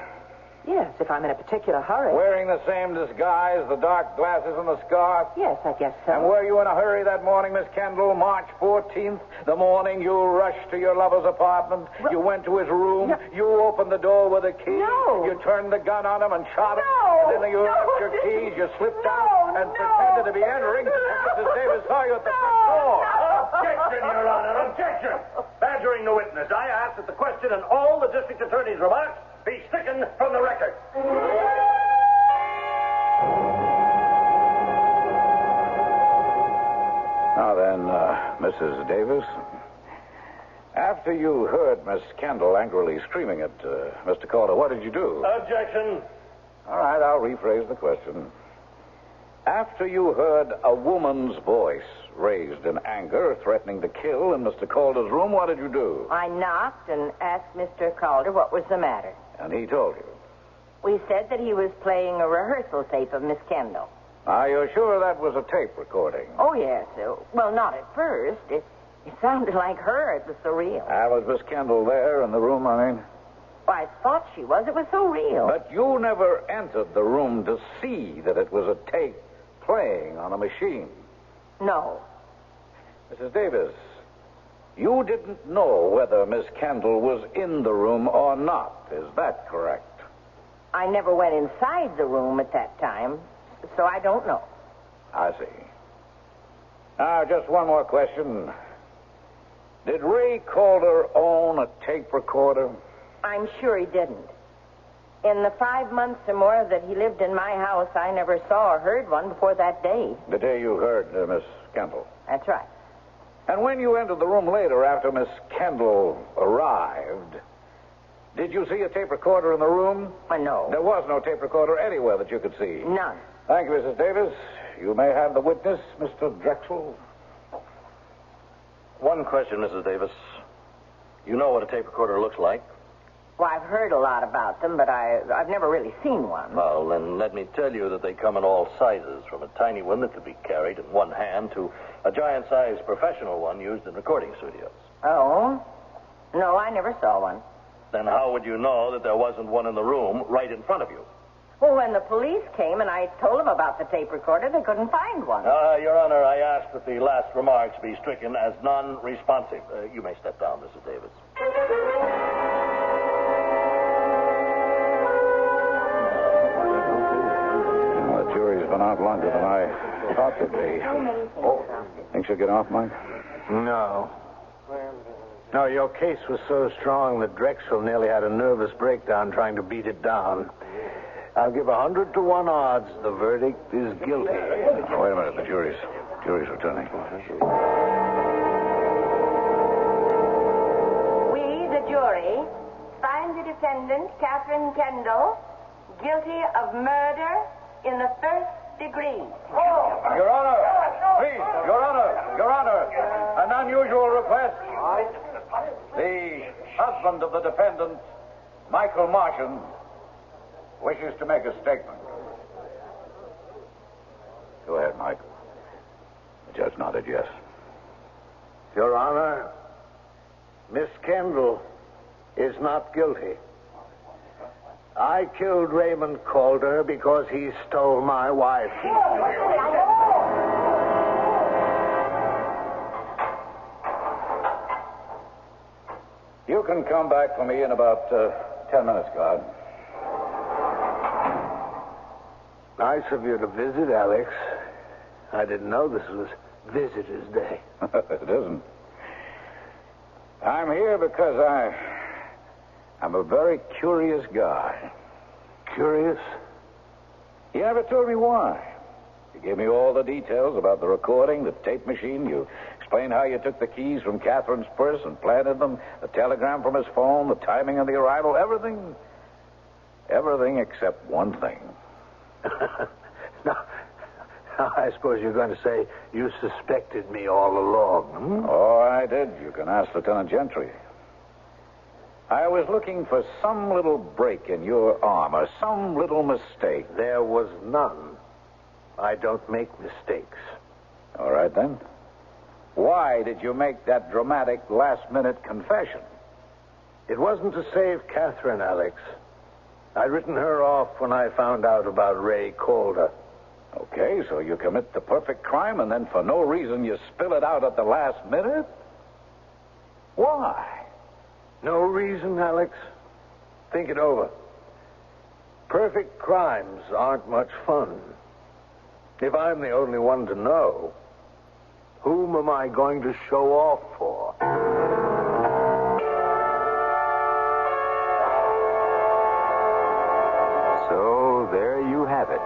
Speaker 2: Yes, if I'm in a particular hurry.
Speaker 16: Wearing the same disguise, the dark glasses and the scarf?
Speaker 2: Yes, I guess so.
Speaker 16: And were you in a hurry that morning, Miss Kendall, March 14th, the morning you rushed to your lover's apartment? Well, you went to his room, no. You opened the door with a key,
Speaker 2: no.
Speaker 16: You turned the gun on him and shot him,
Speaker 2: no.
Speaker 16: and then you left your keys, you slipped out and pretended to be entering, and Mrs. Davis saw you at the front door.
Speaker 5: Objection, Your Honor, objection! Badgering the witness, I ask that the question and all the district attorney's remarks be stricken from the record.
Speaker 16: Now then, Mrs. Davis, after you heard Miss Kendall angrily screaming at Mr. Calder, what did you do?
Speaker 5: Objection.
Speaker 16: All right, I'll rephrase the question. After you heard a woman's voice raised in anger, threatening to kill in Mr. Calder's room, what did you do?
Speaker 11: I knocked and asked Mr. Calder what was the matter.
Speaker 16: And he told you?
Speaker 11: We said that he was playing a rehearsal tape of Miss Kendall.
Speaker 16: Are you sure that was a tape recording?
Speaker 11: Oh, yes. Well, not at first. It sounded like her. It was so real.
Speaker 16: Was Miss Kendall there in the room, I mean?
Speaker 11: Well, I thought she was. It was so real.
Speaker 16: But you never entered the room to see that it was a tape playing on a machine.
Speaker 11: No.
Speaker 16: Mrs. Davis, you didn't know whether Miss Kendall was in the room or not. Is that correct?
Speaker 11: I never went inside the room at that time, so I don't know.
Speaker 16: I see. Now, just one more question. Did Ray Calder own a tape recorder?
Speaker 11: I'm sure he didn't. In the 5 months or more that he lived in my house, I never saw or heard one before that day.
Speaker 16: The day you heard Miss Kendall?
Speaker 11: That's right.
Speaker 16: And when you entered the room later after Miss Kendall arrived, did you see a tape recorder in the room?
Speaker 11: No.
Speaker 16: There was no tape recorder anywhere that you could see?
Speaker 11: None.
Speaker 16: Thank you, Mrs. Davis. You may have the witness, Mr. Drexel.
Speaker 5: One question, Mrs. Davis. You know what a tape recorder looks like?
Speaker 11: Well, I've heard a lot about them, but I've never really seen one.
Speaker 5: Well, then let me tell you that they come in all sizes, from a tiny one that could be carried in one hand to a giant-sized professional one used in recording studios.
Speaker 11: Oh? No, I never saw one.
Speaker 5: Then how would you know that there wasn't one in the room right in front of you?
Speaker 11: Well, when the police came and I told them about the tape recorder, they couldn't find one.
Speaker 5: Your Honor, I ask that the last remarks be stricken as non-responsive. You may step down, Mrs. Davis.
Speaker 16: The jury's been out longer than I thought they'd be. Think she'll get off, Mike?
Speaker 3: No. No, your case was so strong that Drexel nearly had a nervous breakdown trying to beat it down. I'll give 100 to 1 odds the verdict is guilty.
Speaker 16: Oh, wait a minute. The jury's returning.
Speaker 11: We, the jury, find the defendant, Catherine Kendall, guilty of murder in the first degree.
Speaker 16: Your Honor, please, Your Honor, an unusual request. The husband of the defendant, Michael Martian, wishes to make a statement. Go ahead, Mike. The judge nodded yes.
Speaker 3: Your Honor, Miss Kendall is not guilty. I killed Raymond Calder because he stole my wife.
Speaker 16: You can come back for me in about 10 minutes, guard.
Speaker 3: Nice of you to visit, Alex. I didn't know this was Visitor's Day.
Speaker 16: It isn't. I'm here because I'm a very curious guy.
Speaker 3: Curious?
Speaker 16: You never told me why. You gave me all the details about the recording, the tape machine. You explained how you took the keys from Catherine's purse and planted them, the telegram from his phone, the timing of the arrival, everything. Everything except one thing.
Speaker 3: Now, I suppose you're going to say you suspected me all along. Hmm?
Speaker 16: Oh, I did. You can ask Lieutenant Gentry. I was looking for some little break in your armor, some little mistake.
Speaker 3: There was none. I don't make mistakes.
Speaker 16: All right, then. Why did you make that dramatic last-minute confession?
Speaker 3: It wasn't to save Catherine, Alex. I'd written her off when I found out about Ray Calder.
Speaker 16: Okay, so you commit the perfect crime and then for no reason you spill it out at the last minute? Why?
Speaker 3: No reason, Alex. Think it over. Perfect crimes aren't much fun. If I'm the only one to know, whom am I going to show off for?
Speaker 1: So there you have it.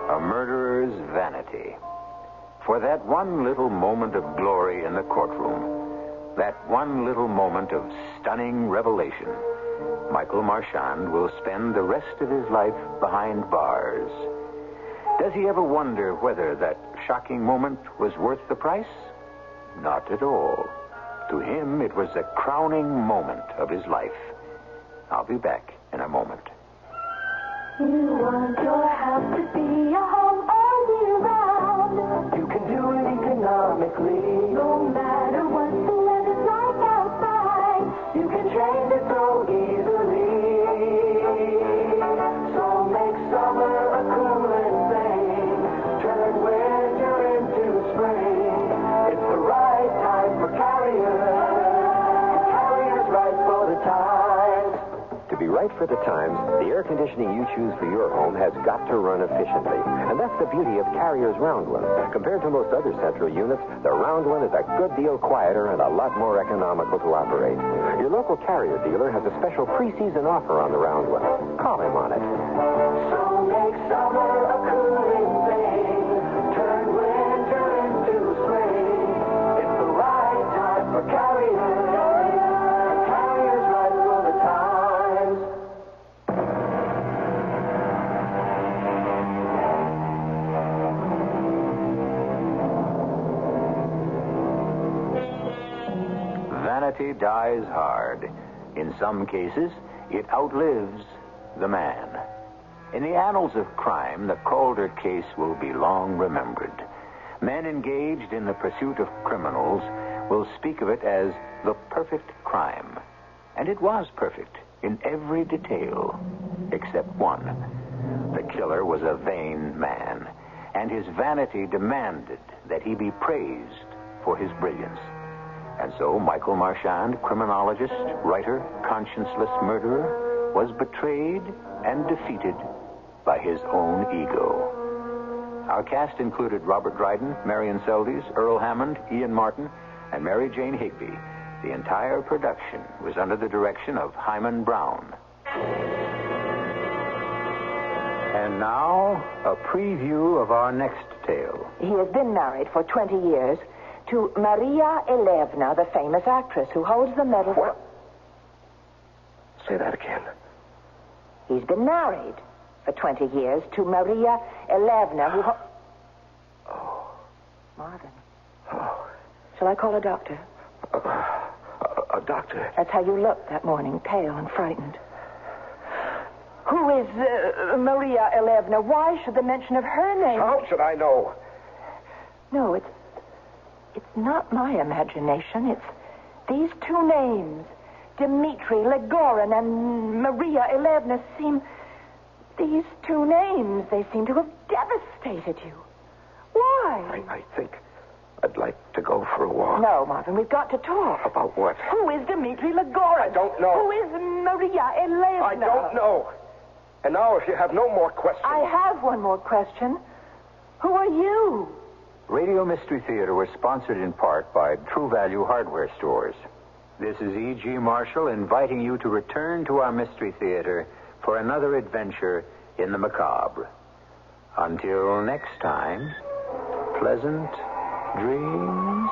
Speaker 1: A murderer's vanity. For that one little moment of glory in the courtroom, that one little moment of stunning revelation, Michael Marchand will spend the rest of his life behind bars. Does he ever wonder whether that shocking moment was worth the price? Not at all. To him, it was the crowning moment of his life. I'll be back in a moment.
Speaker 19: You want your house to be a home all year round. You can do it economically. No matter what the weather's like outside, you can change it so easily. So make summer a cooling thing. Turn winter into spring. It's the right time for Carrier. Carrier's right for the times.
Speaker 18: To be right for the times, the air conditioning you choose for your home has got to run efficiently. And that's the beauty of Carrier's Round One. Compared to most other central units, the Round One is a good deal quieter and a lot more economical to operate. Your local Carrier dealer has a special pre-season offer on the Round One. Call him on it.
Speaker 19: So make summer a cooling thing. Turn winter into spring. It's the right time for Carrier. Carrier's right for the times.
Speaker 1: Vanity dies hard. In some cases, it outlives the man. In the annals of crime, the Calder case will be long remembered. Men engaged in the pursuit of criminals will speak of it as the perfect crime. And it was perfect in every detail, except one. The killer was a vain man, and his vanity demanded that he be praised for his brilliance. And so Michael Marchand, criminologist, writer, conscienceless murderer, was betrayed and defeated by his own ego. Our cast included Robert Dryden, Marion Seldes, Earl Hammond, Ian Martin, and Mary Jane Higby. The entire production was under the direction of Hyman Brown. And now, a preview of our next tale.
Speaker 2: He has been married for 20 years to Maria Elevna, the famous actress who holds the medal.
Speaker 3: What? Say that again.
Speaker 2: He's been married for 20 years to Maria Elevna, who...
Speaker 3: Oh.
Speaker 2: Marvin.
Speaker 3: Oh.
Speaker 2: Shall I call a doctor?
Speaker 3: A doctor?
Speaker 2: That's how you looked that morning, pale and frightened. Who is Maria Elevna? Why should the mention of her name...
Speaker 3: How should I know?
Speaker 2: No, it's not my imagination. It's these two names. Dmitri Legorin and Maria Elevna seem... These two names, they seem to have devastated you. Why?
Speaker 20: I think I'd like to go for a walk.
Speaker 2: No, Marvin, we've got to talk.
Speaker 20: About what?
Speaker 2: Who is Dmitri Legorin?
Speaker 20: I don't know.
Speaker 2: Who is Maria Elevna?
Speaker 20: I don't know. And now, if you have no more questions...
Speaker 2: I have one more question. Who are you?
Speaker 1: Radio Mystery Theater was sponsored in part by True Value Hardware Stores. This is E.G. Marshall inviting you to return to our Mystery Theater for another adventure in the macabre. Until next time, pleasant dreams.